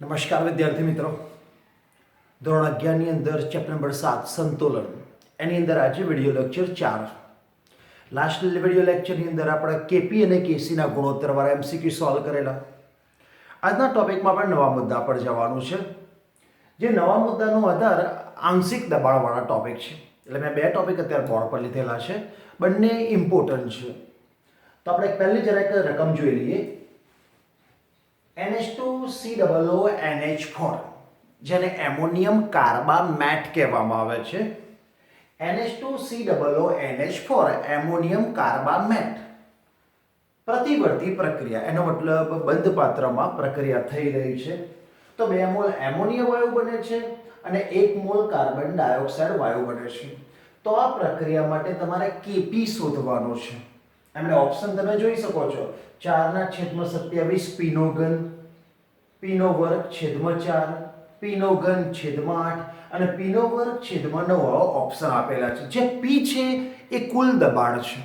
નમસ્કાર વિદ્યાર્થી મિત્રો, ધોરણ 11 ની અંદર ચેપ્ટર નંબર 7 સંતુલન એની અંદર આજે વિડિયો લેક્ચર 4. લાસ્ટ વિડિયો લેક્ચરની અંદર આપણે કેપી અને કેસીના ગુણોત્તર વાળા એમસીક્યુ સોલ્વ કરેલા. આજના ટોપિકમાં આપણે નવા મુદ્દા પર જવાનું છે. જે નવા મુદ્દાનો આધાર આંશિક દબાણવાળા ટોપિક છે. એટલે મેં બે ટોપિક અત્યારે બોર્ડ પર લીધેલા છે, બંને ઇમ્પોર્ટન્ટ છે. તો આપણે પહેલી જરાક રકમ જોઈ લઈએ. NH2COONH4 જેને એમોનિયમ કાર્બામેટ કહેવામાં આવે છે. NH2COONH4 એમોનિયમ કાર્બામેટ પ્રતિવર્તી પ્રક્રિયા, એનો મતલબ બંધ પાત્રમાં પ્રક્રિયા થઈ રહી છે. તો 2 મોલ એમોનિયા વાયુ બને છે અને 1 મોલ કાર્બન ડાયોક્સાઇડ વાયુ બને છે. તો આ પ્રક્રિયા માટે તમારે કેપી શોધવાનો છે. એમને ઓપ્શન તમે જોઈ શકો છો. 4/27 પીનો ઘન, પીનો વર્ગ છેદમાં 4, પીનો ઘન છેદમાં 8 અને પીનો વર્ગ છેદમાં 9 ઓપ્શન આપેલા છે. જે પી છે એ કુલ દબાણ છે.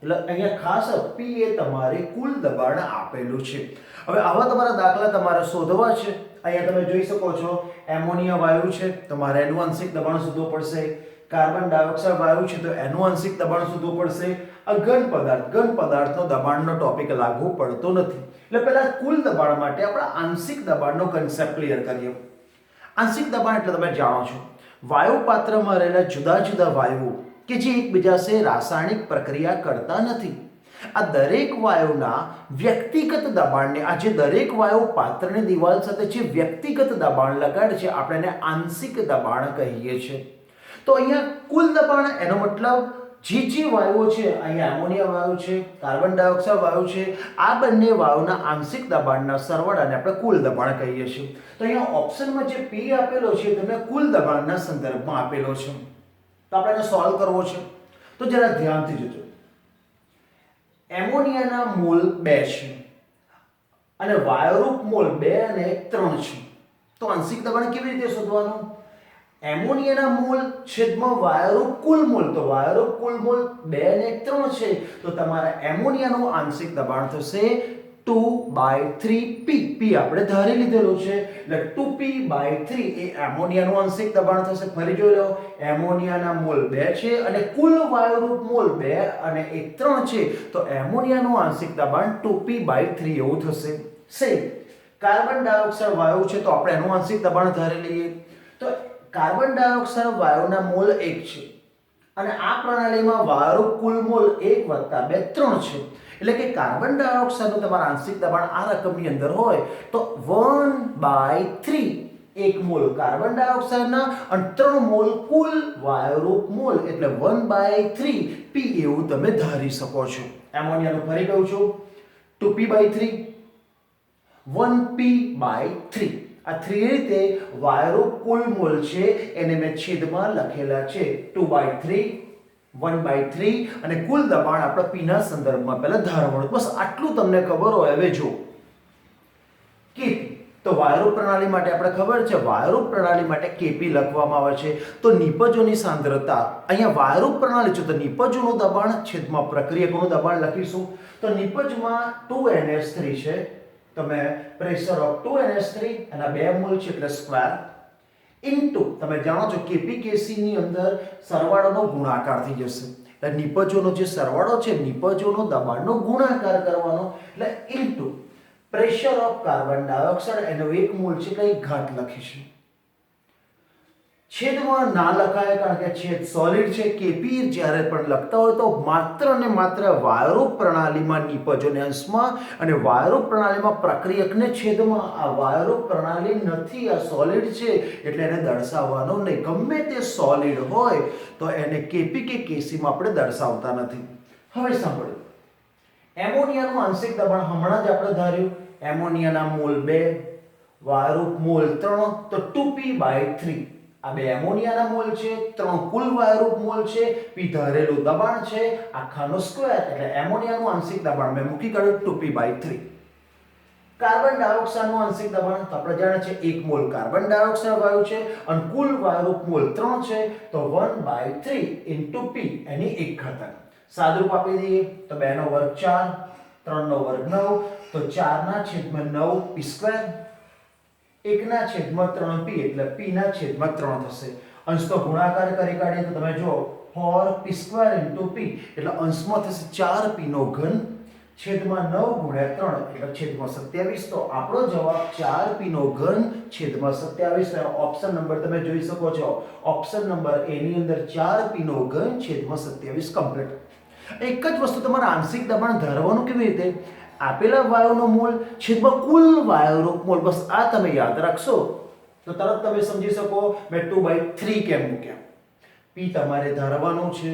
એટલે અહીંયા ખાસ પી એ તમારે કુલ દબાણ આપેલું છે. હવે આવા તમારા દાખલા તમારે શોધવા છે. અહીંયા તમે જોઈ શકો છો એમોનિયા વાયુ છે, તમારે એનું આંશિક દબાણ શોધવું પડશે. કાર્બન ડાયોક્સાઇડ વાયુ છે તો એનું આંશિક દબાણ શોધવું પડશે. ઘન પદાર્થનો દબાણનો ટોપિક લાગુ પડતો નથી. એટલે પહેલા કુલ દબાણ માટે આપણે આંશિક દબાણનો કન્સેપ્ટ ક્લિયર કરીએ. આંશિક દબાણ એટલે તમે જાણો છો વાયુ પાત્રમાં રહેલા જુદા જુદા વાયુઓ કે જે એકબીજા સાથે રાસાયણિક પ્રક્રિયા કરતા નથી. આ દરેક વાયુના વ્યક્તિગત દબાણને, આ જે દરેક વાયુ પાત્રની દિવાલ સાથે જે વ્યક્તિગત દબાણ લગાડે છે આપણે એને આંશિક દબાણ કહીએ છીએ. તો અહીંયા કુલ દબાણ એનો મતલબ જે વાયુઓ છે, અહીંયા એમોનિયા વાયુ છે, કાર્બન ડાયોક્સાઇડ વાયુ છે, આ બંને વાયુના આંશિક દબાણના સરવાળાને આપણે કુલ દબાણ કહીએ છીએ. તો અહીંયા ઓપ્શનમાં જે પી આપેલો છે તમે કુલ દબાણના સંદર્ભમાં આપેલો છે. તો આપણે એને સોલ્વ કરવો છે. તો જરા ધ્યાનથી જોજો. એમોનિયાના મોલ 2 છે અને વાયુરૂપ મોલ 2 અને 3 છે. તો આંશિક દબાણ કેવી રીતે શોધવાનું? એમોનિયાના મોલ છેદમાં વાયુરૂપ કુલ મોલ, તો વાયુરૂપ કુલ મોલ 2 અને 3 છે. તો તમારા એમોનિયાનું આંશિક દબાણ થશે 2/3 પી આપણે ધારી લીધેલું છે. એટલે 2p/3 એ એમોનિયાનું આંશિક દબાણ થશે. ફરી જોઈ લો, એમોનિયાના મોલ 2 છે અને કુલ વાયુરૂપ મોલ 2 અને 3 છે. તો એમોનિયાનું આંશિક દબાણ 2p/3 એવું થશે. સેમ કાર્બન ડાયોક્સાઇડ વાયુ છે તો આપણે એનું આંશિક દબાણ ધારી લઈએ. તો કાર્બન ડાયોક્સાઇડ વાયુના મોલ 1 છે અને આ પ્રણાલીમાં વાયુરૂપ કુલ મોલ 1 + 2 3 છે. એટલે કે કાર્બન ડાયોક્સાઇડનું તમારું આંશિક દબાણ આ રકમની અંદર હોય તો 1/3 1 મોલ કાર્બન ડાયોક્સાઇડના અને 3 મોલ કુલ વાયુરૂપ મોલ, એટલે 1/3 પી એવું તમે ધારી શકો છો. એમોનિયાનું ફરી કહું છું, 2p/3 1p/3. આ 3 રીતે વાયુરૂપ કુલ મોલ છે એને મેં છેદમાં લખેલા છે 2/3 1/3 અને કુલ દબાણ આપણે પીના સંદર્ભમાં પહેલા ધારવાનું. બસ આટલું તમને ખબર હોય. હવે જો કેપી, તો વાયુરૂપ પ્રણાલી માટે આપણે ખબર છે વાયુરૂપ પ્રણાલી માટે કેપી લખવામાં આવે છે. તો નિપજોની સાંદ્રતા અહીંયા વાયુરૂપ પ્રણાલી છે તો નિપજોનું દબાણ છેદમાં પ્રક્રિયકોનું દબાણ લખીશું. તો નિપજમાં 2NH3 છે, તમે પ્રેશર ઓફ 2NH3 એના 2 મોલ છે એટલે સ્ક્વેર ઇન્ટુ તમે જાણો છો કેપી કેસી ની અંદર સરવાળોનો ગુણાકાર થઈ જશે. એટલે નિપજોનો જે સરવાળો છે નિપજોનો દબાણનો ગુણાકાર કરવાનો, એટલે into pressure of carbon dioxide એનો 1 મોલ છે એટલે ઘાત લખીશું. છેદમાં ના લખાય કારણ કે છેદ સોલિડ છે. કેપી જ્યારે પણ લખતા હોય તો માત્ર ને માત્ર વાયુરૂપ પ્રણાલીમાં નિપજોને અંશમાં અને વાયુરૂપ પ્રણાલીમાં પ્રક્રિયકને છેદમાં. આ વાયુરૂપ પ્રણાલી નથી, આ સોલિડ છે એટલે એને દર્શાવવાનો નહીં. ગમે તે સોલિડ હોય તો એને કેપી કે કેસીમાં આપણે દર્શાવતા નથી. હવે સાંભળો, એમોનિયાનું આંશિક દબાણ હમણાં જ આપણે ધાર્યું. એમોનિયાના મોલ 2 વાયુરૂપ મોલ 3 તો 2p/3. આ 2 એમોનિયાના મોલ છે, 3 કુલ વાયુરૂપ મોલ છે, પી ધારેલું દબાણ છે આખાનો સ્ક્વેર, એટલે એમોનિયાનું આંશિક દબાણ મેં મૂકી કાઢ્યું 2p/3. કાર્બન ડાયોક્સાઇડનું આંશિક દબાણ તો આપણે જાણીએ છીએ 1 મોલ કાર્બન ડાયોક્સાઇડ વાયુ છે અને કુલ વાયુરૂપ મોલ 3 છે તો 1/3 * p એની 1 ઘાત. સાદુરૂપ આપી દઈએ તો 2 નો વર્ગ 4, 3 નો વર્ગ 9, તો 4/9 p². 1/3p એટલે p/3 થશે. અંશનો ગુણાકાર કરી કાઢીએ તો તમે જો 4p² p એટલે અંશમાં થશે 4p નો ઘન છેદમાં 9 × 3 એટલે છેદમાં 27. તો આપણો જવાબ 4p નો ઘન છેદમાં 27. ઓપ્શન નંબર તમે જોઈ શકો છો. ઓપ્શન નંબર એ ની અંદર 4p નો ઘન છેદમાં 27 કમ્પ્લીટ. એક જ વસ્તુ તમારે આંશિક દબાણ ધારવાનું કેવી રીતે? આપેલા વાયુનો મોલ છેદમાં કુલ વાયુનો મોલ, બસ આ તમે યાદ રાખશો તો તરત તમે સમજી શકો મેં 2/3 કેમ મૂક્યા. p તમારે ધારવાનું છે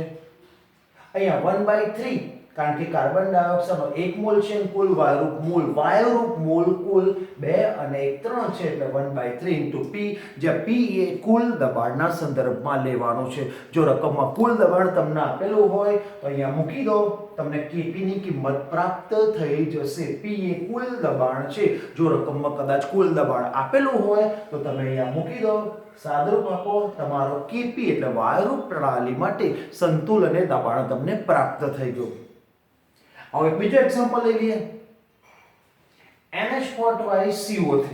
અહીંયા 1/3, કારણ કે કાર્બન ડાયોક્સાઇડનો 1 મોલ છે અને કુલ વાયુરૂપ મોલ કુલ 2 અને 1 3 છે એટલે 1/3 p, જ્યાં p એ કુલ દબાણના સંદર્ભમાં લેવાનું છે. જો રકમમાં કુલ દબાણ તમને આપેલું હોય તો અહીંયા મૂકી દો, તમને kp ની કિંમત પ્રાપ્ત થઈ જશે. p એ કુલ દબાણ છે. જો રકમમાં કદાચ કુલ દબાણ આપેલું હોય તો તમે અહીંયા મૂકી દો, સાદરૂપ આપો, તમારો kp એટલે વાયુરૂપ પ્રણાલી માટે સંતુલન દબાણ તમને પ્રાપ્ત થઈ ગયું. હવે બીજો એક્ઝામ્પલ લઈ લઈએ. NH4CO3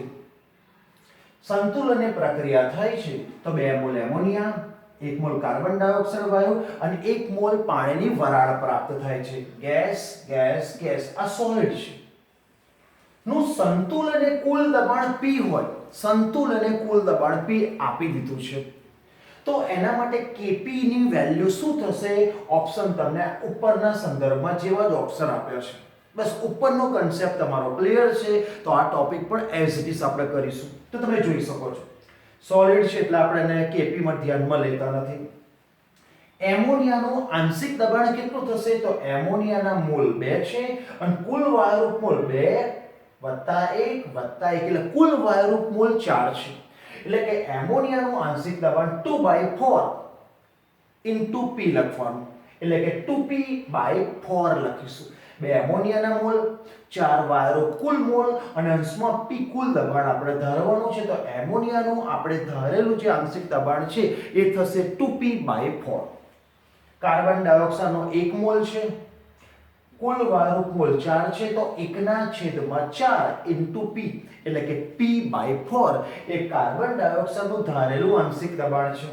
સંતુલનની પ્રક્રિયા થાય છે તો 2 mall ammonia, 1 mall carbon dioxide વાયુ અને 1 મોલ પાણીની વરાળ પ્રાપ્ત થાય છે. ગેસ આ સોલિડ છે. નું સંતુલને કુલ દબાણ p હોય, સંતુલને કુલ દબાણ p આપી દીધું છે તો એના માટે kp ની વેલ્યુ શું થશે? ઓપ્શન તમને ઉપરના સંદર્ભમાં જેવા જ ઓપ્શન આપ્યા છે. બસ ઉપરનો કન્સેપ્ટ તમારો ક્લિયર છે તો આ ટોપિક પણ એઝ ઇટ ઇઝ આપણે કરીશું. તો તમે જોઈ શકો છો સોલિડ છે એટલે આપણે એને kp માં ધ્યાનમાં લેતા નથી. એમોનિયાનું આંશિક દબાણ કેટલું થશે? તો એમોનિયાના મોલ 2 છે અને કુલ વાયુરૂપ મોલ 2 + 1 + 1 એટલે કુલ વાયુરૂપ મોલ 4 છે. એટલે કે એમોનિયાનું આંશિક દબાણ 2/4 * p લખવાનું, એટલે કે 2p/4 લખીશું. 2 એમોનિયાના મોલ, 4 વાયુરૂપ કુલ મોલ અને અંશમાં p કુલ દબાણ આપણે ધારવાનું છે. તો એમોનિયાનું આપણે ધારેલું જે આંશિક દબાણ છે એ થશે 2p/4. કાર્બન ડાયોક્સાઇડનો 1 મોલ છે, કુલ વાયુરૂપ મોલ 4 છે તો 1/4 * p એટલે કે p/4 એ કાર્બન ડાયોક્સાઇડનું ધારેલું આંશિક દબાણ છે.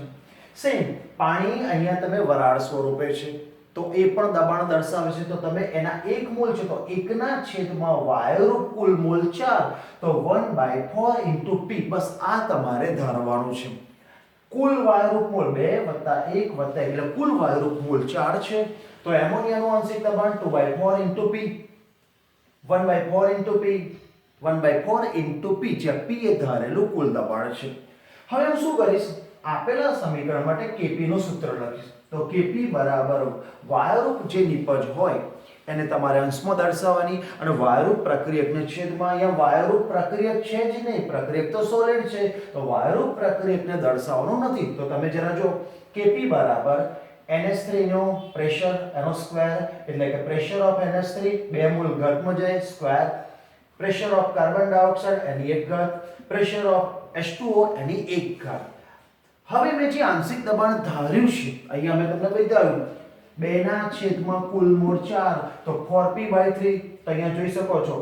સેમ પાણી અહીંયા તમે વરાળ સ્વરૂપે છે તો એ પણ દબાણ દર્શાવે છે. તો તમે એના 1 મોલ છે તો 1/4 વાયુરૂપ કુલ મોલ 4 તો 1/4 * p, બસ આ તમારે ધારવાનું છે. કુલ વાયુરૂપ મોલ 2 + 1 + 1 એટલે કુલ વાયુરૂપ મોલ 4 છે. તો એમોનિયાનું આંશિક દબાણ 2/4 * p, 1/4 * p, 1/4 * p, જ્યાં p એ ધારેલું કુલ દબાણ છે. હવે હું શું કરીશ? આપેલા સમીકરણ માટે kp નું સૂત્ર લખીશ. તો kp બરાબર વાયુરૂપ જે નિપજ હોય એને તમારે અંશમાં દર્શાવવાની અને વાયુરૂપ પ્રક્રિયકને છેદમાં. અહીંયા વાયુરૂપ પ્રક્રિયક છે જ નહીં, પ્રક્રિયક તો સોલિડ છે તો વાયુરૂપ પ્રક્રિયકને દર્શાવવાનું નથી. તો તમે જરા જો kp બરાબર NH3 નો પ્રેશર એનો સ્ક્વેર એટલે કે પ્રેશર ઓફ NH3 2 મોલ ઘાતમાં જાય square, pressure of carbon dioxide એની 1 ઘાત, પ્રેશર ઓફ H2O એની 1 ઘાત. હવે મેં જે આંશિક દબાણ ધાર્યું છે અહીંયા મેં તમને બતાવ્યું 2/4 કુલ મોલ 4 તો 4p/3. તો અહીંયા જોઈ શકો છો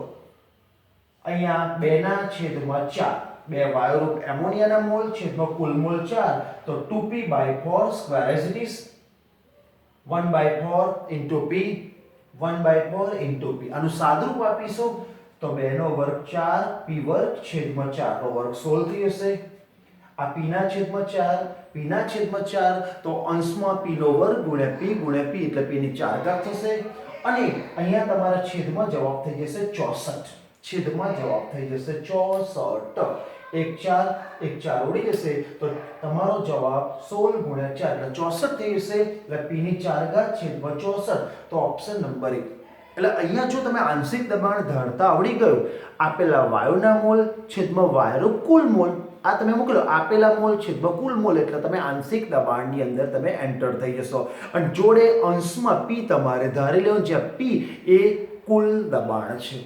અહીંયા 2/4 2 વાયુરૂપ એમોનિયાના મોલ છેદમાં કુલ મોલ 4 તો 2p/4 square as it is 1/4 * p, 1/4 * p. આનું સાદુરૂપ આપીશું તો 2 નો વર્ગ 4 p² છેદમાં 4 નો વર્ગ 16 થઈ જશે. આ p/4 p/4 તો અંશમાં p નો વર્ગ * p * p એટલે p ની 4 ઘાત થશે અને અહીંયા તમારા છેદમાં જવાબ થઈ જશે 64. છેદમાં જવાબ થઈ જશે 64. 1 4 1 4 ઉડી જશે તો તમારો જવાબ 16 × 4 એટલે 64 થઈ જશે. એટલે p ની 4 ઘાત છેદમાં 64 તો ઓપ્શન નંબર 1. એટલે અહીંયા જો તમે આંશિક દબાણ ધારતા આવડી ગયું, આપેલા વાયુના મોલ છેદમાં વાયુરૂપ કુલ મોલ આ તમે મોકલો, આપેલા મોલ છેદમાં કુલ મોલ એટલે તમે આંશિક દબાણની અંદર તમે એન્ટર થઈ જશો અને જોડે અંશમાં p તમારે ધારી લેવાનું જ્યાં p એ કુલ દબાણ છે.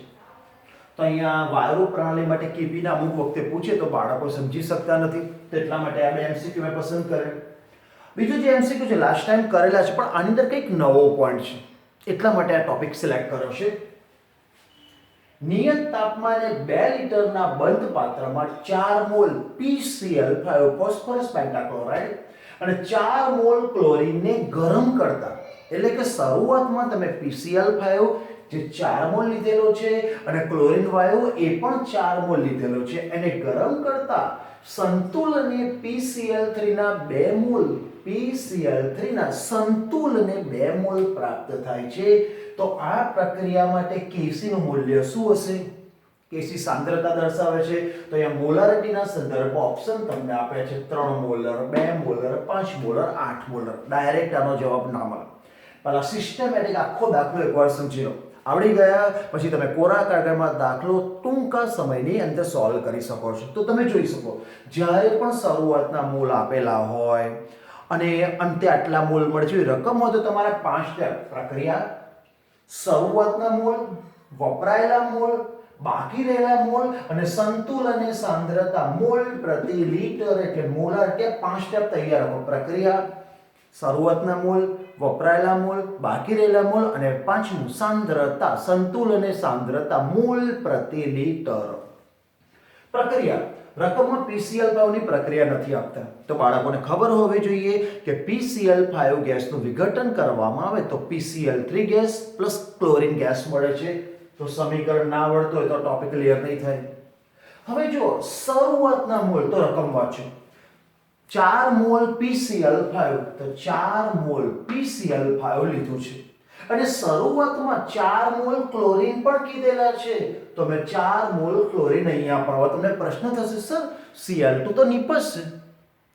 તો અહીંયા વાયુરૂપ પ્રણાલી માટે kp ના અમુક વખતે પૂછે તો બાળકો સમજી શકતા નથી તો એટલા માટે આ બે એમસીક્યુ મેં પસંદ કરેલ. બીજું જે એમસીક્યુ છે લાસ્ટ ટાઈમ કરેલા છે પણ આની અંદર કંઈક નવો પોઈન્ટ છે એટલા માટે આ ટોપિક સિલેક્ટ કર્યો છે. નિયત તાપમાને 2 લિટરના બંધ પાત્રમાં 4 મોલ PCl5 ફોસ્ફરસ પેન્ટાક્લોરાઇડ અને 4 મોલ ક્લોરીનને ગરમ કરતા, એટલે કે શરૂઆતમાં તમે PCl5 જે 4 મોલ લીધેલો છે અને ક્લોરીન વાયુ એ પણ 4 મોલ લીધેલો છે, એને ગરમ કરતા સંતુલને PCl3 ના 2 મોલ PCl3 ના સંતુલને 2 મોલ પ્રાપ્ત થાય છે. તો આ પ્રક્રિયા માટે Kc નું મૂલ્ય શું હશે? Kc સાંદ્રતા દર્શાવે છે, તો અહીંયા મોલારિટીના સંદર્ભમાં ઓપ્શન તમને આપે છે 3 molar, 2 molar, 5 molar, 8 molar. Direct આનો જવાબ ના મળે. પહેલા સિસ્ટમેટિક આખો દાખલો એકવાર સમજી લો. આવડી ગયા પછી તમે કોરા કાગળમાં દાખલો ટૂંકા સમયની અંદર સોલ્વ કરી શકો છો. તો તમે જોઈ શકો જ્યારે પણ શરૂઆતના મોલ આપેલા હોય અને અંતે આટલા મોલ મળે છે રકમ હોય તો તમારે 5 સ્ટેપ પ્રક્રિયા, શરૂઆતના મોલ, વપરાયેલા મોલ, બાકી રહેલા મોલ અને સંતુલન સાંદ્રતા મોલ પ્રતિ લિટર એટલે મોલારિટી. 5 સ્ટેપ તૈયાર રાખો. પ્રક્રિયા, શરૂઆતના મોલ, વપરાયેલા મોલ, બાકી રહેલા મોલ અને પાંચમું સાંદ્રતા, સંતુલન સાંદ્રતા મોલ પ્રતિ લિટર. પ્રક્રિયા રકમમાં PCl5 ની પ્રક્રિયા નથી આપતા, તો બાળકોને ખબર હોવી જોઈએ કે PCl5 ગેસનું વિઘટન કરવામાં આવે તો PCl3 gas plus chlorine gas મળે છે. તો સમીકરણ ના આવડતું હોય તો ટોપિક ક્લિયર નહીં થાય. હવે જો શરૂઆતના મોલ તો રકમ વાંચો. 4 મોલ PCl5, તો 4 મોલ PCl5 લીધું છે અને શરૂઆતમાં 4 મોલ ક્લોરીન પણ કીધેલા છે, તો મેં 4 મોલ ક્લોરીન અહીંયા પર. તમને પ્રશ્ન થશે સર Cl2 તો નીપજશે,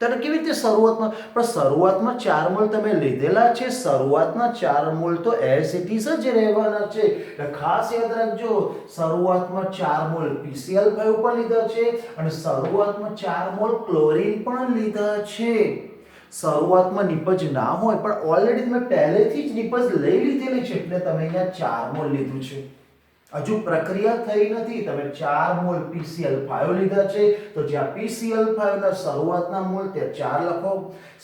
ત્યારે કેવી રીતે શરૂઆતમાં? પણ શરૂઆતમાં 4 મોલ તમે લીધેલા છે, શરૂઆતના 4 મોલ તો એઝ ઇટ ઇઝ જ રહેવાના છે. એટલે ખાસ યાદ રાખજો, શરૂઆતમાં 4 મોલ PCl5 પણ લીધા છે અને શરૂઆતમાં 4 મોલ ક્લોરીન પણ લીધા છે. શરૂઆતમાં નિપજ ના હોય પણ ઓલરેડી તમે પહેલેથી જ નિપજ લઈ લીધેલી છે એટલે તમે અહીંયા 4 મોલ લીધું છે. હજુ પ્રક્રિયા થઈ નથી, તમે 4 મોલ PCl5 લીધા છે, તો જ્યાં PCl5 ના શરૂઆતના મોલ તે 4 લખો.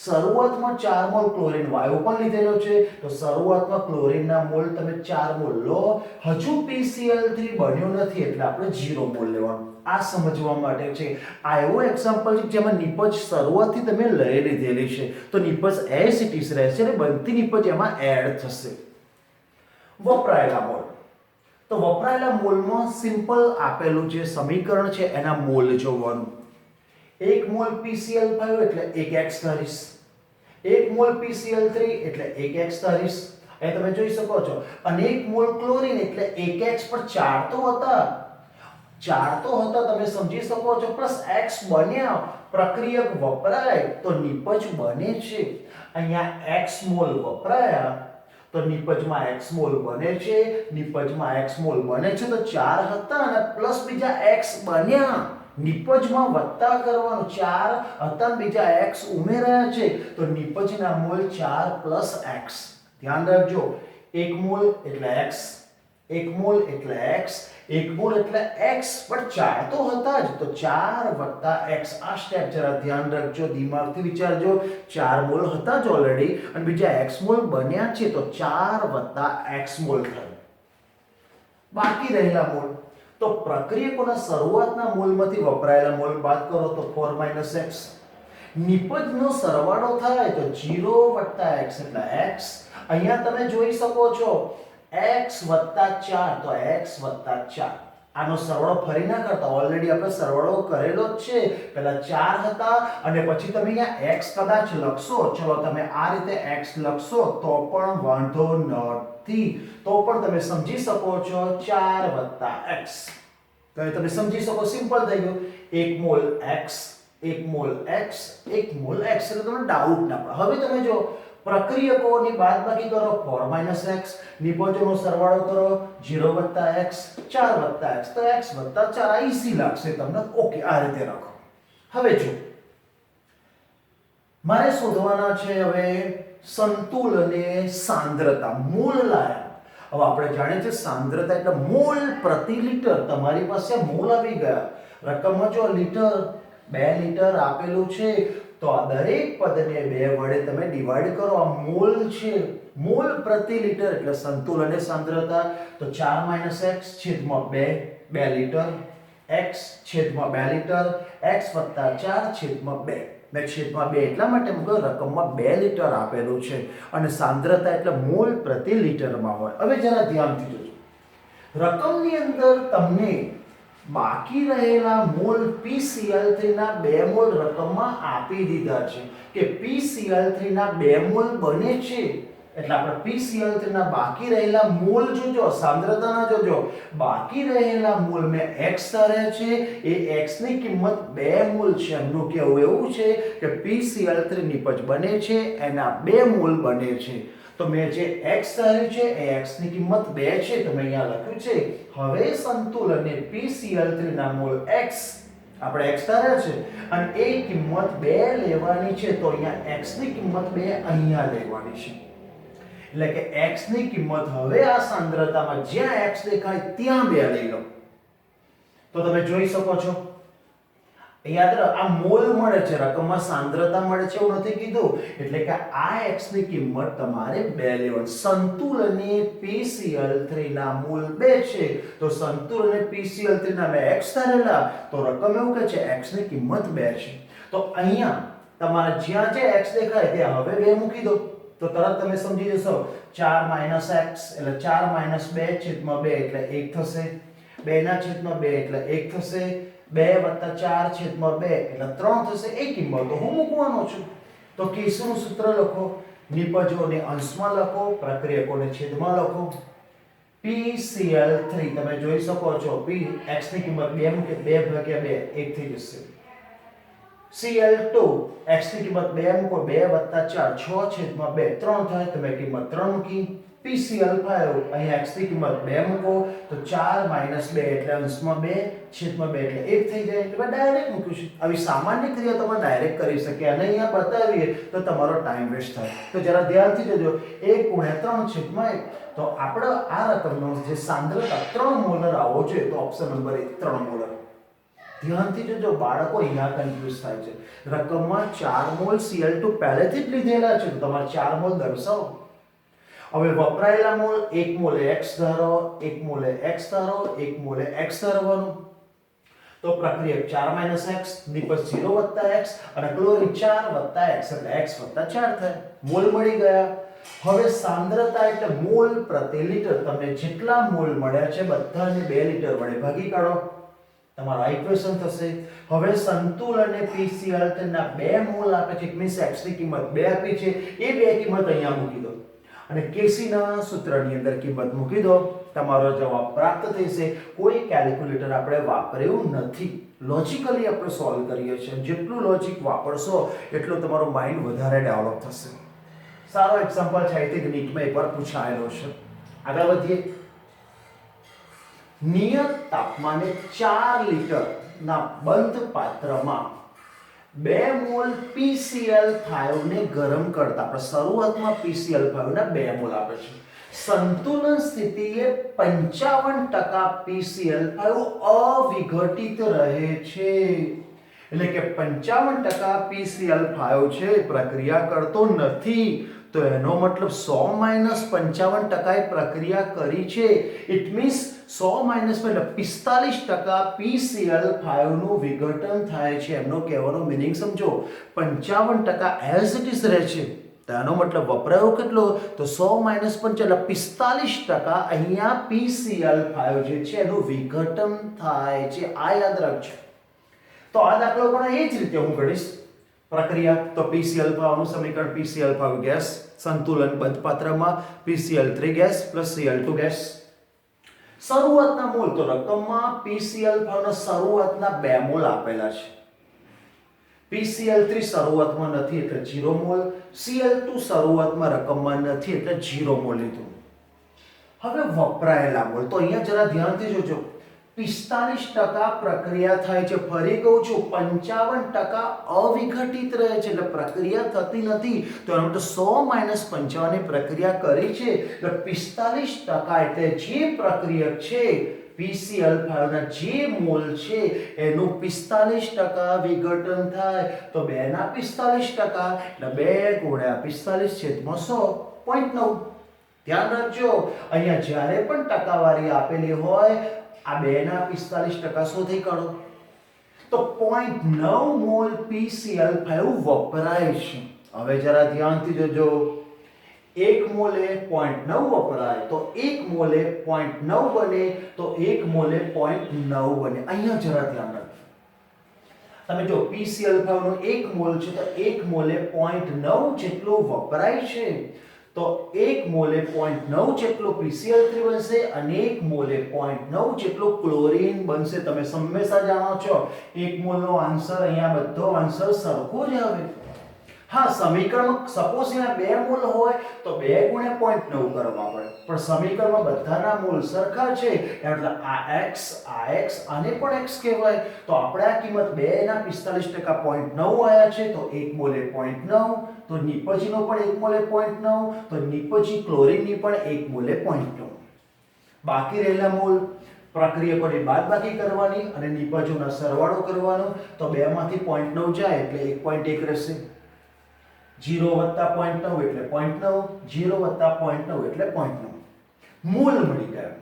શરૂઆતમાં 4 મોલ ક્લોરીન વાયુ પણ લીધેલો છે, તો શરૂઆતમાં ક્લોરીનના મોલ તમે 4 મોલ લો. હજુ PCl3 બન્યો નથી એટલે આપણે 0 મોલ લેવાનું. આ સમજવા માટે છે. આ એવો એક્ઝામ્પલ છે જેમાં નિપજ શરૂઆતથી તમે લઈ લીધેલી છે, તો નિપજ એઝ ઇટ ઇઝ રહેશે અને બનતી નિપજ એમાં એડ થશે. વપરાયેલા મોલ, તો વપરાયેલા મોલમાં સિમ્પલ આપેલું જે સમીકરણ છે એના મોલ જોવાનું. 1 મોલ PCl5 એટલે 1x ધરીશ, 1 મોલ PCl3 એટલે 1x ધરીશ. અહીં તમે જોઈ શકો છો. અને 1 મોલ ક્લોરીન એટલે 1x પર 4 તો હતા, 4 તો હતા, તમે સમજી શકો છો. પ્લસ x બન્યા, પ્રક્રિયક વપરાય તો નિપજ બને છે. અહીંયા x મોલ વપરાયા તો નિપજમાં x મોલ બને છે, નિપજમાં x મોલ બને છે, તો 4 હતા અને પ્લસ બીજા x બન્યા. નિપજમાં વત્તા કરવાનું, 4 હતા બીજા x ઉમેરાયા છે, તો નિપજના મોલ 4 પ્લસ x. ધ્યાન રાખજો, 1 મોલ એટલે x, 1 મોલ એટલે x, 1 મોલ એટલે x, પણ 4 તો હતા જ, તો 4 વત્તા x. આ સ્ટેપ જરા ધ્યાન રાખજો, દિમાગથી વિચારજો. 4 મોલ હતા જ ઓલરેડી અને બીજા x મોલ બન્યા છે, તો 4 વત્તા x મોલ થયું. બાકી રહેલા મોલ, તો પ્રક્રિયકોના શરૂઆતના મોલમાંથી વપરાયેલા મોલ બાદ કરો તો 4 - x. નિપજનો સરવાળો થાય તો 0 વત્તા x એટલે x. અહીંયા તમે જોઈ શકો છો x વત્તા 4, તો x વત્તા 4. આનો સરવાળો ફરી ના કરતા, ઓલરેડી આપણે સરવાળો કરેલો જ છે. પહેલા 4 હતા અને પછી તમે અહીંયા x કદાચ લખશો, ચલો તમે આ રીતે x લખશો તો પણ વાંધો નથી, તો પણ તમે સમજી શકો છો 4 વત્તા x. તો તમે સમજી શકો, સિમ્પલ થઈ ગયું. 1 mall x, 1 mall x, 1 mall x, એટલે તમને ડાઉટ ના પડે. હવે તમે જો પ્રક્રિયકોની બાદબાકી કરો, 4 - x, નિપજોનો સરવાળો કરો, 0 વત્તા x, 4 વત્તા x, તો x વત્તા 4. આ ઈઝી લાગશે તમને. ઓકે, આ રીતે રાખો. હવે જો મારે શોધવાના છે હવે સંતુલને સાંદ્રતા, મોલ લાયા. હવે આપણે જાણીએ છીએ સાંદ્રતા એટલે મોલ પ્રતિ લિટર. તમારી પાસે મોલ આવી ગયા. રકમમાં જો લિટર, 2 લિટર આપેલું છે, તો આ દરેક પદને 2 વડે તમે ડિવાઈડ કરો. આ મોલ છે મોલ પ્રતિ લીટર એટલે સંતુલનની સાંદ્રતા તો 4 - x છેદમાં 2 લીટર, x છેદમાં 2 લીટર, x + 4 છેદમાં 2. મેં છેદમાં 2 એટલા માટે મૂક્યો રકમમાં 2 લીટર આપેલું છે અને સાંદ્રતા એટલે મોલ પ્રતિ લીટરમાં હોય. હવે જરા ધ્યાનથી જોજો. રકમની અંદર તમને બાકી રહેલા મોલ PCl3 ના 2 મોલ રકમમાં આપી દીધા છે કે PCl3 ના 2 મોલ બને છે એટલે આપણે PCl3 ના બાકી રહેલા મોલ જોજો, સાંદ્રતાના જોજો. બાકી રહેલા મોલ મેં x ધાર્યા છે, એ x ની કિંમત 2 મોલ છે. એમનું કહેવું એવું છે કે PCl3 નિપજ બને છે એના 2 મોલ બને છે. તો મેં જે x ધાર્યું છે એ x ની કિંમત 2 છે તો મેં અહીંયા લખ્યું છે. હવે સંતુલનને PCl3 ના મોલ x આપણે x ધાર્યા છે અને એ કિંમત 2 લેવાની છે તો અહીંયા x ની કિંમત 2 અહીંયા લેવાની છે. એટલે કે x ની કિંમત હવે આ સાંદ્રતામાં જ્યાં x દેખાય ત્યાં 2 લઈ લો. તો તમે જોઈ શકો છો યાદ રાખ આ મોલ મળે છે, રકમમાં સાંદ્રતા મળે છે એવું નથી કીધું. એટલે કે આ x ની કિંમત તમારે 2 લેવાની. સંતુલને PCl3 ના મોલ 2 છે તો સંતુલને PCl3 ના મેં x ધારેલા તો રકમ એવું કહે છે x ની કિંમત 2 છે. તો અહીંયા તમારે જ્યાં જે x દેખાય ત્યાં હવે 2 મૂકી દો તો તરત તમે સમજી જશો. 4 - x એટલે 4 - 2 છેદમાં 2 એટલે 1 થશે. 2 ના છેદમાં 2 એટલે 1 થશે. 2 + 4 છેદમાં 2 એટલે 3 થશે. એ કિંમતો હું મૂકવાનો છું. તો કેસનું સૂત્ર લખો, નિપજોને અંશમાં લખો, પ્રક્રિયકોને છેદમાં લખો. PCl3 તમે જોઈ શકો છો x ની કિંમત 2 મૂકે 2 / 2 1 થઈ જશે. Cl2 x ની કિંમત 2 મૂકો 2 + 4 6 છેદમાં 2 3 થાય તો મેં કિંમત 3 મૂકી. PCl5 અહીંયા x ની કિંમત 2 મૂકો તો 4 - 2 એટલે અંશમાં 2 છેદમાં 2 એટલે 1 થઈ જાય. એટલે ડાયરેક્ટ મૂક્યું છે. આવી સામાન્ય ક્રિયા તમે ડાયરેક્ટ કરી શકે અને અહીંયા બતાવીએ તો તમારો ટાઈમ વેસ્ટ થાય. તો જરા ધ્યાનથી જોજો 1 × 3 છેદમાં 1. તો આપણે આ રકમનો જે સાંદ્રતા 3 મોલર આવો જોઈએ તો ઓપ્શન નંબર 1 3 મોલર. ધ્યાનથી જોજો બાળકો અહીંયા કન્ફ્યુઝ થાય છે. રકમમાં 4 મોલ Cl2 પહેલેથી જ લીધેલા છે તો તમારે 4 મોલ દર્શાવો. હવે વપરાયેલા મોલ 1 મોલે x ધારો, 1 મોલે x ધારો, 1 મોલે x ધારવાનું. તો પ્રક્રિયક 4 - x નિપજ 0 + x અને ક્લોરીન 4 + x એટલે x + 4 થાય. મોલ મળી ગયા. હવે સાંદ્રતા એટલે મોલ પ્રતિ લીટર. તમને જેટલા મોલ મળ્યા છે બધાને 2 લીટર વડે ભાગી કાઢો. તમારો ઇક્વેશન થશે. હવે સંતુલને PCl3 ના 2 મોલ આપે છે. ઇટ મીન્સ x ની કિંમત 2 આપી છે. એ 2 કિંમત અહીંયા મૂકી દો અને કેસીના સૂત્રની અંદર કિંમત મૂકી દો. તમારો જવાબ પ્રાપ્ત થશે. કોઈ કેલ્ક્યુલેટર આપણે વાપર્યું નથી. લોજિકલી આપણે સોલ્વ કરીએ છીએ. જેટલું લોજિક વાપરશો એટલું તમારું માઇન્ડ વધારે ડેવલપ થશે. સારો એક્ઝામ્પલ છે આઈ થિંક નીટમાં એકવાર પૂછાયેલો છે. આગળ વધીએ. નિયત તાપમાને 4 લીટરના બંધ પાત્રમાં 2 મોલ PCl5 ને ગરમ કરતા આપણે શરૂઆતમાં PCl5 ના 2 મોલ આપે છે. સંતુલન સ્થિતિએ 55% PCl5 અવિઘટિત રહે છે. એટલે કે 55% PCl5 છે પ્રક્રિયા કરતો નથી. તો એનો મતલબ 100 - 55% એ પ્રક્રિયા કરી છે. ઇટ મીન્સ 100 - એટલે 45% PCl5 નું વિઘટન થાય છે. એમનો કહેવાનો મીનિંગ સમજો. 55% એઝ ઇટ ઇઝ રહે છે. તો એનો મતલબ વપરાયો કેટલો તો 100 - 5 એટલે 45% અહીંયા PCl5 જે છે એનું વિઘટન થાય છે. આ યાદ રાખજો. તો આ દાખલો પણ એ જ રીતે હું ગણીશ. પ્રક્રિયા તો PCl5 નું સમીકરણ PCl5 ગેસ સંતુલન બંધ પાત્રમાં PCl3 ગેસ Cl2 ગેસ. શરૂઆતના મોલ તો રકમમાં PCl5 ના શરૂઆતના 2 મોલ આપેલા છે. PCl3 શરૂઆતમાં નથી એટલે 0 મોલ. Cl2 શરૂઆતમાં રકમમાં નથી એટલે 0 મોલ લીધું. હવે વપરાયેલા મોલ તો અહીંયા જરા ધ્યાનથી જોજો. 45% પ્રક્રિયા થાય છે. ફરી કહું છું 55% અવિઘટિત રહે છે એટલે પ્રક્રિયા થતી નથી. તો એનો મતલબ 100 - 55 ની પ્રક્રિયા કરી છે એટલે 45% એટલે જે પ્રક્રિયક છે PCl5 ના જે મોલ છે એનું 45% વિઘટન થાય. તો 2 ના 45% એટલે 2 × 45 / 100 0.9. ધ્યાન રાખજો, અહીંયા જ્યારે પણ ટકાવારી આપેલી હોય આ 2 ના 45% શોધી કાઢો. તો 0.9 મોલ PCl5 વપરાય છે. હવે જરા ધ્યાનથી જોજો, 1 મોલે 0.9 વપરાય તો 1 મોલે 0.9 બને તો 1 મોલે 0.9 બને. અહીંયા જરા ધ્યાન રાખજો. તમે જો PCl5 નો 1 મોલ છે તો 1 મોલે 0.9 જેટલો વપરાય છે, તો 1 મોલે 0.9 જેટલો PCl3 બનશે અને 1 મોલે 0.9 જેટલો ક્લોરીન બનશે. તમે હંમેશા જાણો છો 1 મોલનો આન્સર, અહીંયા બધો આન્સર સરખો જ આવે. હા, સમીકરણમાં સપોઝ અહીંયા 2 મોલ હોય તો 2 ગુણ્યા 0.9 કરવા પડે, પણ સમીકરણમાં બધાના મોલ સરખા છે એટલે આ x આને પણ x કહેવાય. તો આપણે આ કિંમત 2 ના 45% 0.9 આયા છે તો 1 મોલે 0.9, તો નિપજીનો પણ 1 મોલે 0.9, તો નિપજી ક્લોરીનની પણ 1 મોલે 0.9. બાકી રહેલા મોલ પ્રક્રિયા કરી બાદબાકી કરવાની અને નિપજોનો સરવાળો કરવાનો. તો 2 માંથી 0.9 જાય એટલે 1.1 રહેશે. 0 વત્તા 0.9 એટલે 0.9, 0 વત્તા 0.9 એટલે 0.9. મોલ મળી ગયા.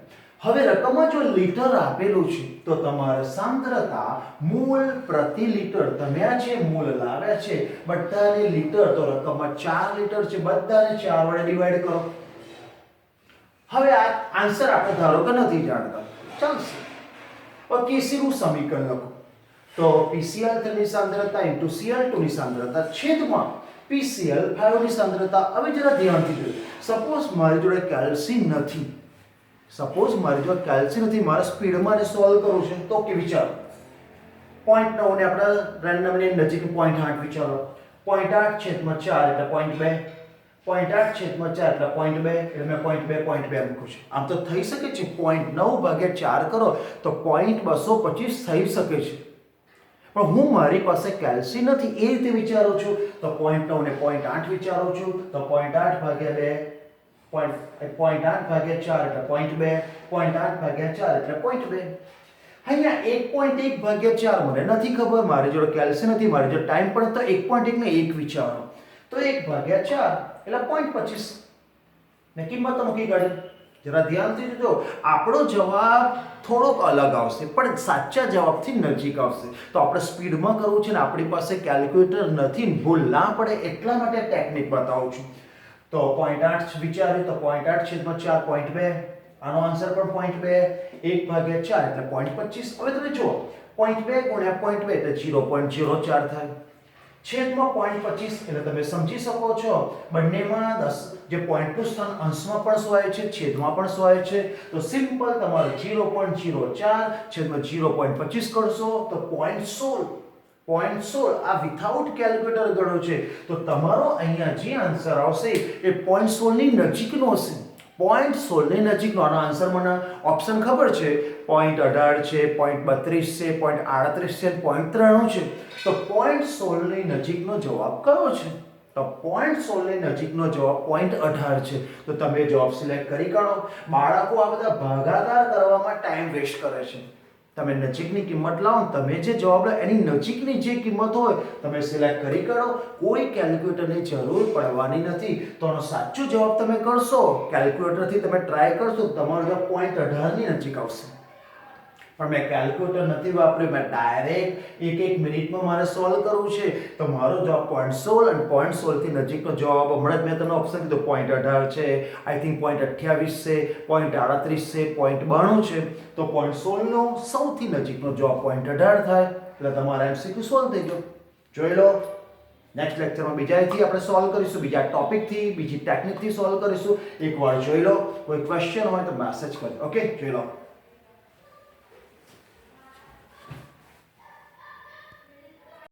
હવે રકમમાં જો લીટર આપેલું છે તો તમારે સાંદ્રતા મોલ પ્રતિ લીટર, તમે આ જે મોલ લાવ્યા છે બધાને લીટર, તો રકમમાં 4 લીટર છે, બધાને 4 વડે ડિવાઈડ કરો. હવે આ આન્સર આપણે ધારો કે નથી જાણતા, ચાલશે. કેસી નું સમીકરણ લખો. તો PCl3 ની સાંદ્રતા ઇન્ટુ Cl2 ની સાંદ્રતા છેદમાં PCl5 ની સાંદ્રતા. હવે જરા ધ્યાનથી જોજો, સપોઝ મારી જોડે કેલ્સી નથી, મારે સ્પીડમાં સોલ્વ કરવું છે તો કે વિચારો 0.9 ને આપણે રેન્ડમલી નજીક 0.8 વિચારો. 0.8 છેદમાં 4 એટલે 0.2, 0.8 છેદમાં 4 એટલે 0.2, એટલે મેં 0.2 મૂક્યું છે. આમ તો થઈ શકે છે 0.9 ભાગ્યા 4 કરો તો 0.225 થઈ શકે છે, પણ હું મારી પાસે કેલ્સી નથી એ રીતે વિચારું છું તો 0.9 ને 0.8 વિચારું છું. તો 0.8 ભાગ્યા 2, 0.8 ભાગ્યા 4 એટલે 0.2, 0.8 ભાગ્યા 4 એટલે 0.2. અહીંયા 1.1 ભાગ્યા 4 મને નથી ખબર, મારી જોડે કેલ્સી નથી, મારી જોડે ટાઈમ પણ તો 1.1 ને 1 વિચારો તો 1 ભાગ્યા 4 એટલે 0.25 મેં કિંમત મૂકી કાઢી. જરા ધ્યાનથી જોજો, આપણો જવાબ થોડોક અલગ આવશે પણ સાચા જવાબથી નજીક આવશે. તો આપણે સ્પીડમાં કરવું છે ને આપણી પાસે કેલ્ક્યુલેટર નથી, ભૂલ ના પડે એટલા માટે ટેકનિક બતાવું છું. તો 0.8 વિચાર્યું તો 0.8 છેદમાં 4 0.2, આનો આન્સર પણ 0.2, 1 ભાગ્યા 4 એટલે 0.25. હવે તમે જુઓ 0.2 ગુણ્યા 0.2 એટલે 0.04 થાય, છેદમાં 0.25 એટલે તમે સમજી શકો છો બંનેમાં 10 જે પોઈન્ટનું સ્થાન અંશમાં પણ શોધાય છે, છેદમાં પણ શોધાય છે. તો સિમ્પલ તમારે 0.04 છેદમાં 0.25 કરશો તો 0.16 આ વિથઆઉટ કેલ્ક્યુલેટર ગણો છે. તો તમારો અહીંયા જે આન્સર આવશે એ 0.16 ની નજીકનો હશે. 0.16 ની નજીકનો. આનો આન્સર મને ઓપ્શન ખબર છે, 0.18 છે, 0.32 છે, 0.38 છે, 0.93 છે. તો 0.16 ની નજીકનો જવાબ કયો છે? તો 0.16 ની નજીકનો જવાબ 0.18 છે. તો તમે જવાબ સિલેક્ટ કરી કાઢો. બાળકો આ બધા ભાગાકાર કરવામાં ટાઈમ વેસ્ટ કરે છે. તમે નજીકની કિંમત લાવો, તમે જે જવાબ લો એની નજીકની જે કિંમત હોય તમે સિલેક્ટ કરી કાઢો. કોઈ કેલ્ક્યુલેટરની જરૂર પડવાની નથી. તો આનો સાચો જવાબ તમે કરશો, કેલ્ક્યુલેટરથી તમે ટ્રાય કરશો, તમારો જવાબ 0.18 ની નજીક આવશે. પણ મેં કેલ્ક્યુલેટર નથી વાપર્યું, મેં ડાયરેક્ટ એક મિનિટમાં મારે સોલ્વ કરવું છે તો મારો જવાબ 0.16 અને 0.16 થી નજીકનો જવાબ હમણાં જ મેં તમને ઓપ્શન કીધું 0.18 છે, આઈ થિંક 0.28 છે, 0.38 છે, 0.92 છે. તો 0.16 નો સૌથી નજીકનો જવાબ 0.18 થાય. એટલે તમારા MCQ સોલ્વ થઈ ગયો. જોઈ લો. નેક્સ્ટ લેક્ચરમાં બીજાથી આપણે સોલ્વ કરીશું, બીજા ટોપિકથી, બીજી ટેકનિકથી સોલ્વ કરીશું. એકવાર જોઈ લો. કોઈ ક્વેશ્ચન હોય તો મેસેજ કરજો. ઓકે, જોઈ લો.